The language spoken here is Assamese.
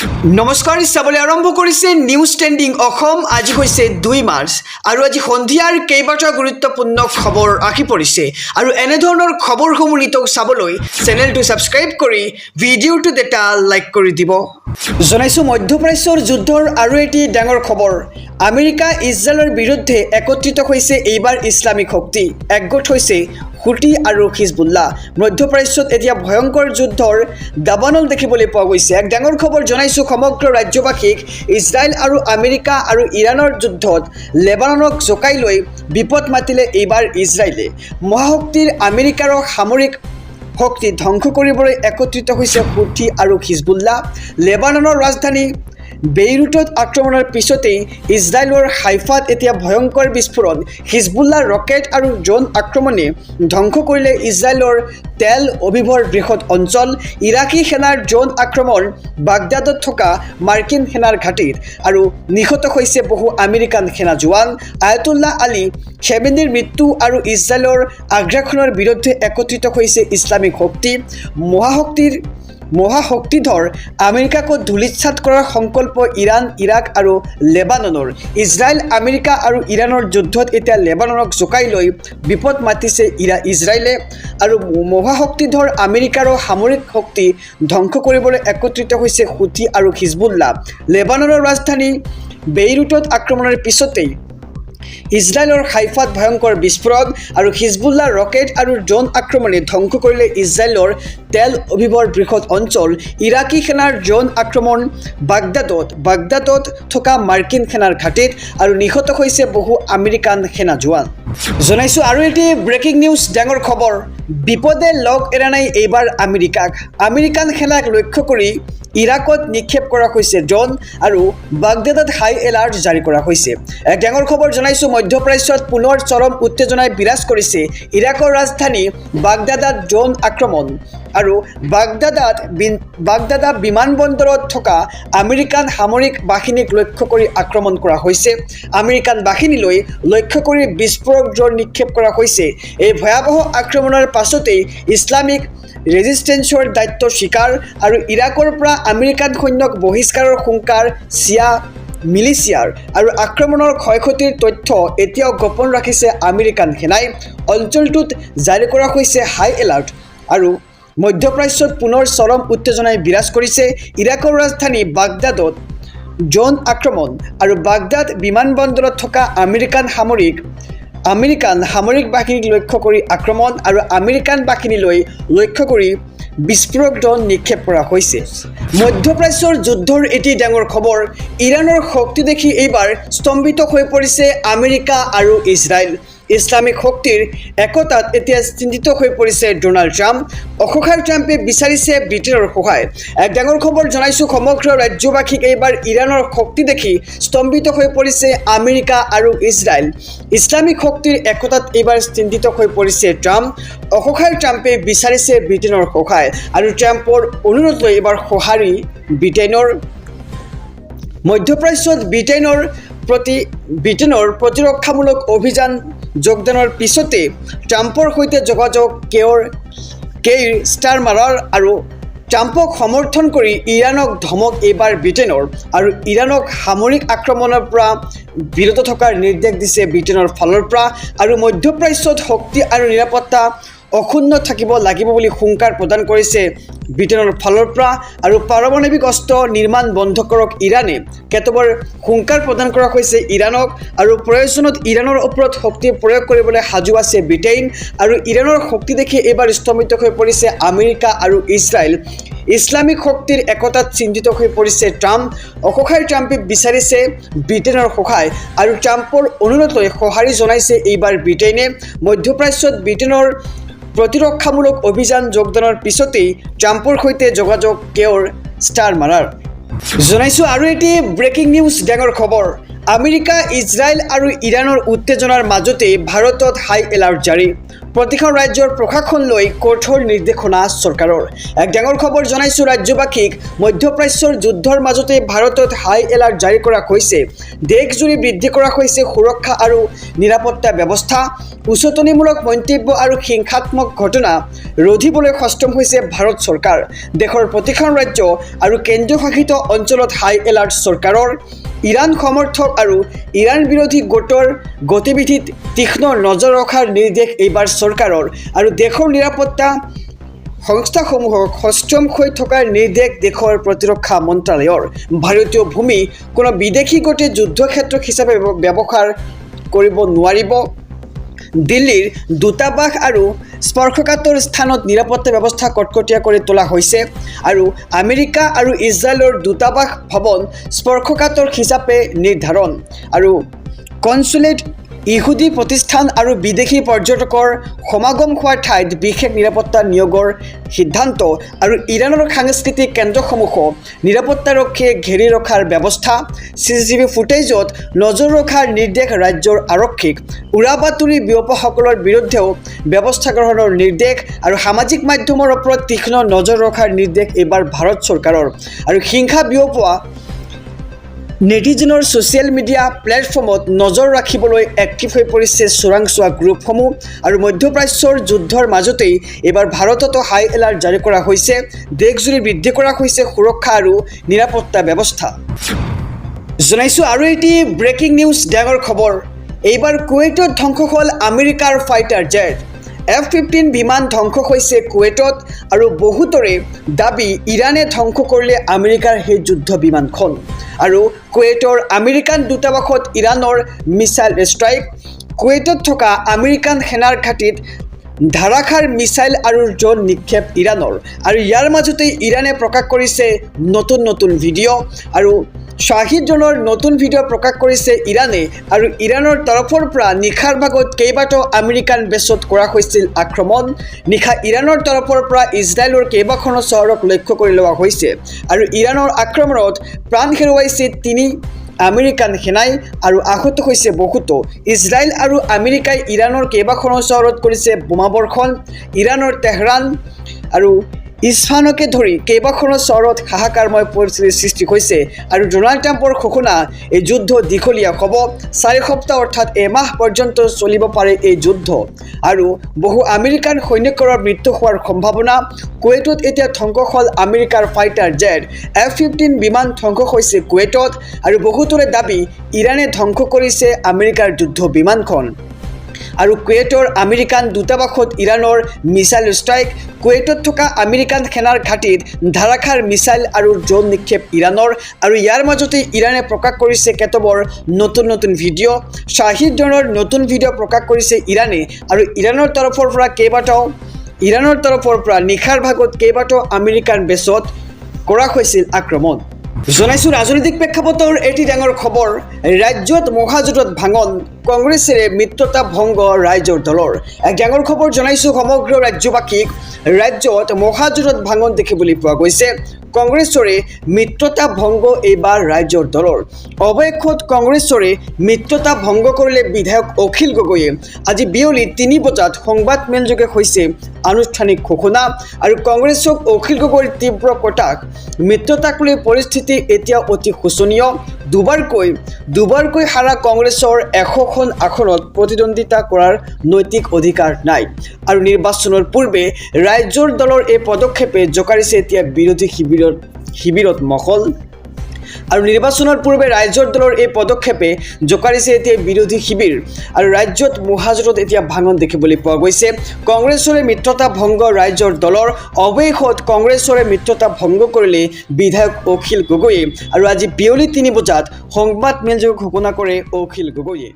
নমস্কাৰ চাবলৈ আৰম্ভ কৰিছে নিউজ ট্ৰেণ্ডিং অসম আজি হৈছে 2 মাৰ্চ আৰু আজি সন্ধিয়াৰ কেইবাটাও গুৰুত্বপূৰ্ণ খবৰ আহি পৰিছে আৰু এনে ধৰণৰ খবৰসমূহ নিতৌ চাবলৈ চেনেলটো সাবস্ক্ৰাইব কৰি ভিডিঅ'টো এটা লাইক কৰি দিব জনাইছো মধ্যপ্ৰাচ্যৰ যুদ্ধৰ আৰু এটি ডাঙৰ খবৰ আমেৰিকা ইজৰাইলৰ বিৰুদ্ধে একত্ৰিত হৈছে এইবাৰ ইছলামিক শক্তি একগোট হৈছে হুটি আৰু হিজবুল্লাহ মধ্যপ্ৰাচ্যত এতিয়া ভয়ংকৰ যুদ্ধৰ দাবানল দেখিবলৈ পোৱা গৈছে এক ডাঙৰ খবৰ জনাইছো সমগ্ৰ ৰাজ্যবাসীক ইজৰাইল আৰু আমেৰিকা আৰু ইৰাণৰ যুদ্ধত লেবাননক জোকাই লৈ বিপদ মাতিলে এইবাৰ ইজৰাইলে মহাশক্তিৰ আমেৰিকাৰ সামৰিক শক্তি ধ্বংস কৰিবলৈ একত্ৰিত হৈছে হুটি আৰু হিজবুল্লাহ লেবাননৰ ৰাজধানী বেইৰুটত আক্ৰমণৰ পিছতেই ইজৰাইলৰ হাইফাত এতিয়া ভয়ংকৰ বিস্ফোৰণ হিজবুল্লাহ ৰকেট আৰু ড্ৰোন আক্ৰমণে ধ্বংস কৰিলে ইজৰাইলৰ তেল অভিভৰ বৃহৎ অঞ্চল ইৰাকী সেনাৰ ড্ৰোন আক্ৰমণ বাগদাদত থকা মাৰ্কিন সেনাৰ ঘাটিত আৰু নিহত হৈছে বহু আমেৰিকান সেনা জোৱান আয়াতুল্লাহ আলী খেমেনিৰ মৃত্যু আৰু ইজৰাইলৰ আগ্ৰাসনৰ বিৰুদ্ধে একত্ৰিত হৈছে ইছলামিক শক্তি মহাশক্তিধৰ আমেৰিকাক ধূলিসাৎ কৰাৰ সংকল্প ইৰাণ ইৰাক আৰু লেবাননৰ ইজৰাইল আমেৰিকা আৰু ইৰাণৰ যুদ্ধত এতিয়া লেবাননক জোকাই লৈ বিপদ মাতিছে ইজৰাইলে আৰু মহাশক্তিধৰ আমেৰিকাৰ সামৰিক শক্তি ধ্বংস কৰিবলৈ একত্ৰিত হৈছে হুটি আৰু হিজবুল্লাহ লেবাননৰ ৰাজধানী বেইৰুটত আক্ৰমণৰ পিছতেই ইজৰাইলৰ হাইফাত ভয়ংকৰ বিস্ফোৰণ আৰু হিজবুল্লাহ ৰকেট আৰু ড্ৰোন আক্ৰমণে ধ্বংস কৰিলে ইজৰাইলৰ তেল অভিভৰ বৃহৎ অঞ্চল ইৰাকী সেনাৰ ড্ৰোন আক্ৰমণ বাগদাদত থকা মাৰ্কিন সেনাৰ ঘাটিত আৰু নিহত হৈছে বহু আমেৰিকান সেনা জোৱান জনাইছো আৰু এটি ব্ৰেকিং নিউজ ডাঙৰ খবৰ বিপদে লগ এৰা নাই এইবাৰ আমেৰিকান সেনাক লক্ষ্য কৰি ইৰাকত নিক্ষেপ কৰা হৈছে ড্ৰোন আৰু বাগদাদত হাই এলাৰ্ট জাৰি কৰা হৈছে এক ডাঙৰ খবৰ জনাইছো মধ্যপ্ৰাচ্যত পুনৰ চৰম উত্তেজনাই বিৰাজ কৰিছে ইৰাকৰ ৰাজধানী বাগদাদত ড্ৰোন আক্ৰমণ আৰু বাগদাদা বিমানবন্দৰত থকা আমেৰিকান সামৰিক বাহিনীক লক্ষ্য কৰি আক্ৰমণ কৰা হৈছে আমেৰিকান বাহিনীলৈ লক্ষ্য কৰি বিস্ফোৰক ড্ৰোন নিক্ষেপ কৰা হৈছে এই ভয়াৱহ আক্ৰমণৰ পাছতেই ইছলামিক ৰেজিষ্টেন্সৰ দায়িত্ব স্বীকাৰ আৰু ইৰাকৰ পৰা আমেৰিকান সৈন্যক বহিষ্কাৰৰ হুংকাৰ চিয়া মিলিচিয়াৰ আৰু আক্ৰমণৰ ক্ষয়ক্ষতিৰ তথ্য এতিয়াও গোপন ৰাখিছে আমেৰিকান সেনাই অঞ্চলটোত জাৰি কৰা হৈছে হাই এলাৰ্ট আৰু মধ্যপ্ৰাচ্যত পুনৰ চৰম উত্তেজনাই বিৰাজ কৰিছে ইৰাকৰ ৰাজধানী বাগদাদত ড্ৰোন আক্ৰমণ আৰু বাগদাদ বিমানবন্দৰত থকা আমেৰিকান সামৰিক বাহিনীক লক্ষ্য কৰি আক্ৰমণ আৰু আমেৰিকান বাহিনীলৈ লক্ষ্য কৰি বিস্ফোৰক ড্ৰোন নিক্ষেপ কৰা হৈছে মধ্যপ্ৰাচ্যৰ যুদ্ধৰ এটি ডাঙৰ খবৰ ইৰাণৰ শক্তি দেখি এইবাৰ স্তম্ভিত হৈ পৰিছে আমেৰিকা আৰু ইজৰাইল ইছলামিক শক্তিৰ একতাত এতিয়া চিন্তিত হৈ পৰিছে ডোনাল্ড ট্ৰাম্প অসহায় ট্ৰাম্পে বিচাৰিছে ব্ৰিটেইনৰ সহায় এক ডাঙৰ খবৰ জনাইছো সমগ্ৰ ৰাজ্যবাসীক এইবাৰ ইৰাণৰ শক্তি দেখি স্তম্ভিত হৈ পৰিছে আমেৰিকা আৰু ইজৰাইল ইছলামিক শক্তিৰ একতাত এইবাৰ চিন্তিত হৈ পৰিছে ট্ৰাম্প অসহায় ট্ৰাম্পে বিচাৰিছে ব্ৰিটেইনৰ সহায় আৰু ট্ৰাম্পৰ অনুৰোধ লৈ এইবাৰ সঁহাৰি ব্ৰিটেইনৰ মধ্যপ্ৰাচ্যত ব্ৰিটেইনৰ প্ৰতিৰক্ষামূলক অভিযান যোগদানৰ পিছতে ট্ৰাম্পৰ সৈতে যোগাযোগ কেইৰ ষ্টাৰমাৰাৰ আৰু ট্ৰাম্পক সমৰ্থন কৰি ইৰাণক ধমক এইবাৰ ব্ৰিটেইনৰ আৰু ইৰাণক সামৰিক আক্ৰমণৰ পৰা বিৰত থকাৰ নিৰ্দেশ দিছে ব্ৰিটেইনৰ ফালৰ পৰা আৰু মধ্যপ্ৰাচ্যত শক্তি আৰু নিৰাপত্তা অক্ষুণ্ণ থাকিব লাগিব বুলি হুংকাৰ প্ৰদান কৰিছে ব্ৰিটেইনৰ ফালৰ পৰা আৰু পাৰমাণৱিক অস্ত্ৰ নিৰ্মাণ বন্ধ কৰক ইৰাণে কেতবাৰ হুংকাৰ প্ৰদান কৰা হৈছে ইৰাণক আৰু প্ৰয়োজনত ইৰাণৰ ওপৰত শক্তি প্ৰয়োগ কৰিবলৈ সাজু আছে ব্ৰিটেইন আৰু ইৰাণৰ শক্তি দেখি এইবাৰ স্তম্ভিত হৈ পৰিছে আমেৰিকা আৰু ইজৰাইল ইছলামিক শক্তিৰ একতাত চিন্তিত হৈ পৰিছে ট্ৰাম্প অসহায় ট্ৰাম্পে বিচাৰিছে ব্ৰিটেইনৰ সহায় আৰু ট্ৰাম্পৰ অনুৰোধ লৈ সঁহাৰি জনাইছে এইবাৰ ব্ৰিটেইনে মধ্যপ্ৰাচ্যত ব্ৰিটেইনৰ প্ৰতিৰক্ষামূলক অভিযান যোগদানৰ পিছতেই ট্ৰাম্পৰ সৈতে যোগাযোগ কেইৰ ষ্টাৰমাৰাৰ জনাইছো আৰু এটি ব্ৰেকিং নিউজ ডাঙৰ খবৰ আমেৰিকা ইজৰাইল আৰু ইৰাণৰ উত্তেজনাৰ মাজতে ভাৰতত হাই এলাৰ্ট জাৰি প্ৰতিখন ৰাজ্যৰ প্ৰশাসনলৈ কঠোৰ নিৰ্দেশনা চৰকাৰৰ। এক ডাঙৰ খবৰ জনাইছোঁ ৰাজ্যবাসীক। মধ্যপ্ৰাচ্যৰ যুদ্ধৰ মাজতে ভাৰতত হাই এলাৰ্ট জাৰি কৰা হৈছে। দেশজুৰি বৃদ্ধি কৰা হৈছে সুৰক্ষা আৰু নিৰাপত্তা ব্যৱস্থা। উচতনিমূলক মন্তব্য আৰু হিংসাত্মক ঘটনা ৰোধিবলৈ সক্ষম হৈছে ভাৰত চৰকাৰ। দেশৰ প্ৰতিখন ৰাজ্য আৰু কেন্দ্ৰীয়শাসিত অঞ্চলত হাই এলাৰ্ট চৰকাৰৰ। ইৰাণ সমৰ্থক আৰু ইৰাণ বিৰোধী গোটৰ গতিবিধিত তীক্ষ্ণ নজৰ ৰখাৰ নিৰ্দেশ এইবাৰ চৰকাৰৰ আৰু দেশৰ নিৰাপত্তা সংস্থাসমূহক সষ্টম হৈ থকাৰ নিৰ্দেশ দেশৰ প্ৰতিৰক্ষা মন্ত্ৰালয়ৰ। ভাৰতীয় ভূমি কোনো বিদেশী গোটে যুদ্ধক্ষেত্ৰ হিচাপে ব্যৱহাৰ কৰিব নোৱাৰিব। দিল্লীৰ দূতাবাস আৰু স্পৰ্শকাতৰ স্থানত নিৰাপত্তা ব্যৱস্থা কটকটীয়া কৰি তোলা হৈছে আৰু আমেৰিকা আৰু ইজৰাইলৰ দূতাবাস ভৱন স্পৰ্শকাতৰ হিচাপে নিৰ্ধাৰণ আৰু কনচুলেট ইহুদী প্ৰতিষ্ঠান আৰু বিদেশী পৰ্যটকৰ সমাগম হোৱা ঠাইত বিশেষ নিৰাপত্তা নিয়োগৰ সিদ্ধান্ত আৰু ইৰাণৰ সাংস্কৃতিক কেন্দ্ৰসমূহক নিৰাপত্তাৰক্ষীয়ে ঘেৰি ৰখাৰ ব্যৱস্থা। চিচিটিভি ফুটেজত নজৰ ৰখাৰ নিৰ্দেশ ৰাজ্যৰ আৰক্ষীক। উৰা বাতৰি বিয়পোৱাসকলৰ বিৰুদ্ধেও ব্যৱস্থা গ্ৰহণৰ নিৰ্দেশ আৰু সামাজিক মাধ্যমৰ ওপৰত তীক্ষ্ণ নজৰ ৰখাৰ নিৰ্দেশ এইবাৰ ভাৰত চৰকাৰৰ। আৰু হিংসা বিয়পোৱা নেটিজেনৰ ছ'চিয়েল মিডিয়া প্লেটফৰ্মত নজৰ ৰাখিবলৈ এক্টিভ হৈ পৰিছে চোৰাংচোৱা গ্ৰুপসমূহ। আৰু মধ্যপ্ৰাচ্যৰ যুদ্ধৰ মাজতেই এইবাৰ ভাৰততো হাই এলাৰ্ট জাৰি কৰা হৈছে। দেশজুৰি বৃদ্ধি কৰা হৈছে সুৰক্ষা আৰু নিৰাপত্তা ব্যৱস্থা। জনাইছোঁ আৰু এটি ব্ৰেকিং নিউজ, ডাঙৰ খবৰ। এইবাৰ কুৱেইটত ধ্বংস হ'ল আমেৰিকাৰ ফাইটাৰ জেট। F-15 বিমান ধ্বংস হৈছে কুৱেইটত আৰু বহুতৰে দাবী ইৰাণে ধ্বংস কৰিলে আমেৰিকাৰ সেই যুদ্ধ বিমানখন। আৰু কুৱেইটৰ আমেৰিকান দূতাবাসত ইৰাণৰ মিছাইল ষ্ট্ৰাইক। কুৱেইটত থকা আমেৰিকান সেনাৰ ঘাটিত ধাৰাসাৰ মিছাইল আৰু ড্ৰোন নিক্ষেপ ইৰাণৰ। আৰু ইয়াৰ মাজতে ইৰাণে প্ৰকাশ কৰিছে নতুন ভিডিঅ' আৰু শ্বাহিদ ড্ৰোনৰ নতুন ভিডিঅ' প্ৰকাশ কৰিছে ইৰাণে। আৰু ইৰাণৰ তৰফৰ পৰা নিশাৰ ভাগত কেইবাটাও আমেৰিকান বেছত কৰা হৈছিল আক্ৰমণ। নিশা ইৰাণৰ তৰফৰ পৰা ইজৰাইলৰ কেইবাখনো চহৰক লক্ষ্য কৰি লোৱা হৈছে আৰু ইৰাণৰ আক্ৰমণত প্ৰাণ হেৰুৱাইছে 3 আমেৰিকান সেনাই আৰু আহত হৈছে বহুতো। ইজৰাইল আৰু আমেৰিকাই ইৰাণৰ কেইবাখনো চহৰত কৰিছে বোমাবৰ্ষণ। ইৰাণৰ তেহৰান আৰু ইছফানকে ধৰি কেইবাখনো চহৰত হাহাকাৰময় পৰিস্থিতিৰ সৃষ্টি হৈছে। আৰু ডোনাল্ড ট্ৰাম্পৰ ঘোষণা, এই যুদ্ধ দীঘলীয়া হ'ব। 4 সপ্তাহ অৰ্থাৎ এমাহ পৰ্যন্ত চলিব পাৰে এই যুদ্ধ আৰু বহু আমেৰিকান সৈনিকৰ মৃত্যু হোৱাৰ সম্ভাৱনা। কুৱেইটত এতিয়া ধ্বংস হ'ল আমেৰিকাৰ ফাইটাৰ জেট। F-15 বিমান ধ্বংস হৈছে কুৱেইটত আৰু বহুতৰে দাবী ইৰাণে ধ্বংস কৰিছে আমেৰিকাৰ যুদ্ধ বিমানখন। আৰু কুৱেইটৰ আমেৰিকান দূতাবাসত ইৰাণৰ মিছাইল ষ্ট্ৰাইক। কুৱেইটত থকা আমেৰিকান সেনাৰ ঘাটিত ধাৰাসাৰ মিছাইল আৰু ড্ৰোন নিক্ষেপ ইৰাণৰ। আৰু ইয়াৰ মাজতে ইৰাণে প্ৰকাশ কৰিছে কেতবৰ নতুন ভিডিঅ'। শ্বাহিদ ড্ৰোনৰ নতুন ভিডিঅ' প্ৰকাশ কৰিছে ইৰাণে। আৰু ইৰাণৰ তৰফৰ পৰা নিশাৰ ভাগত কেইবাটাও আমেৰিকান বেছত কৰা হৈছিল আক্ৰমণ। জনাইছোঁ ৰাজনৈতিক প্ৰেক্ষাপটৰ এটি ডাঙৰ খবৰ। ৰাজ্যত মহাজোঁটত ভাঙন, কংগ্ৰেছেৰে মিত্ৰতা ভংগ ৰাইজৰ দলৰ। এক ডাঙৰ খবৰ জনাইছোঁ সমগ্ৰ ৰাজ্যবাসীক। ৰাজ্যত মহাজোঁটত ভাঙন দেখিবলৈ পোৱা গৈছে। কংগ্ৰেছৰে মিত্ৰতা ভংগ এইবাৰ ৰাইজৰ দলৰ। অৱশেষত কংগ্ৰেছৰে মিত্ৰতা ভংগ কৰিলে বিধায়ক অখিল গগৈয়ে। আজি বিয়লি 3 বজাত সংবাদমেলযোগে হৈছে আনুষ্ঠানিক ঘোষণা। আৰু কংগ্ৰেছক অখিল গগৈৰ তীব্ৰ কটাক্ষ। মিত্ৰতাক লৈ পৰিস্থিতি এতিয়া অতি শোচনীয়। দুবাৰকৈ হাৰা কংগ্ৰেছৰ 100খন আসনত প্ৰতিদ্বন্দ্বিতা কৰাৰ নৈতিক অধিকাৰ নাই। আৰু নিৰ্বাচনৰ পূৰ্বে ৰাইজৰ দলৰ এই পদক্ষেপে জোকাৰিছে এতিয়া বিৰোধী শিবিৰত মহল। আৰু নিৰ্বাচনৰ পূৰ্বে ৰাইজৰ দলৰ এই পদক্ষেপে জোকাৰিছে এতিয়া বিৰোধী শিবিৰ। আৰু ৰাজ্যত মহাজোঁটত এতিয়া ভাঙন দেখিবলৈ পোৱা গৈছে। কংগ্ৰেছৰে মিত্ৰতা ভংগ ৰাইজৰ দলৰ। অৱশেষত কংগ্ৰেছৰে মিত্ৰতা ভংগ কৰিলে বিধায়ক অখিল গগৈয়ে। আৰু আজি বিয়লি 3 বজাত সংবাদমেলযোগে ঘোষণা কৰে অখিল গগৈয়ে।